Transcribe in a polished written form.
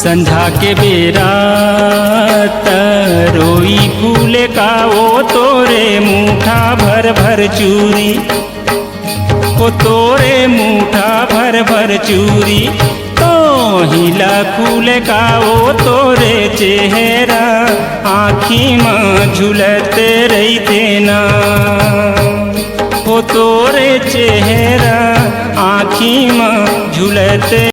संझा के बेरा रोई फूले का वो तोरे मुठा भर भर चूरी, वो तोरे मुठा भर भर चूरी। तो हिला फूले का वो तोरे चेहरा आँखी में झुलते रही थे ना, वो तोरे चेहरा आँखी में झुलते